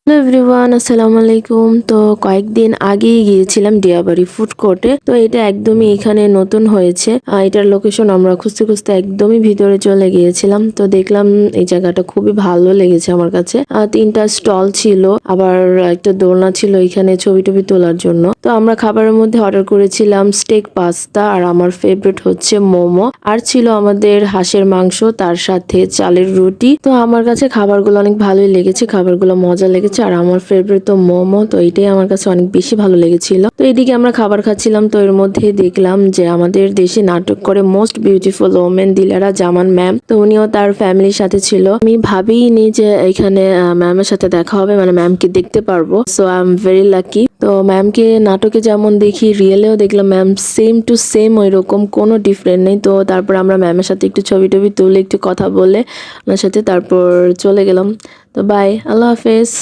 Hello everyone, আসসালামু আলাইকুম। তো কয়েকদিন আগেই গিয়েছিলাম ডিয়াবাড়ি ফুড কোর্টে। তো এটা একদমই এখানে নতুন হয়েছে। এটার লোকেশন আমরা খুঁজতে খুঁজতে একদমই ভিতরে চলে গিয়েছিলাম। তো দেখলাম এই জায়গাটা খুবই ভালো লেগেছে আমার কাছে। তিনটা স্টল ছিল, আবার একটা দোলনা ছিল এখানে ছবি টবি তোলার জন্য। তো আমরা খাবারের মধ্যে অর্ডার করেছিলাম স্টেক পাস্তা, আর আমার ফেভারিট হচ্ছে মোমো, আর ছিল আমাদের হাঁসের মাংস, তার সাথে চালের রুটি। তো আমার কাছে খাবারগুলো অনেক ভালোই লেগেছে, খাবারগুলো মজা লেগেছে। আর আমার ফেভারিট তো মোমো, তো এটাই আমার কাছে অনেক বেশি ভালো লেগেছিল। তো এদিকে আমরা খাবার খাচ্ছিলাম, তো এর মধ্যে দেখলাম যে আমাদের দেশে নাটক করে মোস্ট বিউটিফুল ওমেন দিলারা জামান ম্যাম, তো উনিও তার ফ্যামিলির সাথে ছিল। আমি ভাবিনি যে এখানে ম্যামের সাথে দেখা হবে, মানে ম্যামকে দেখতে পারবো। So I am very lucky. তো ম্যামকে নাটকে যেমন দেখি, রিয়েলেও দেখলাম ম্যাম সেম টু সেম, ওই রকম কোনো ডিফারেন্ট নেই। তো তারপর আমরা ম্যামের সাথে একটু ছবি টবি তুলে একটু কথা বলে ওনার সাথে তারপর চলে গেলাম। তো বাই, আল্লাহ হাফেজ।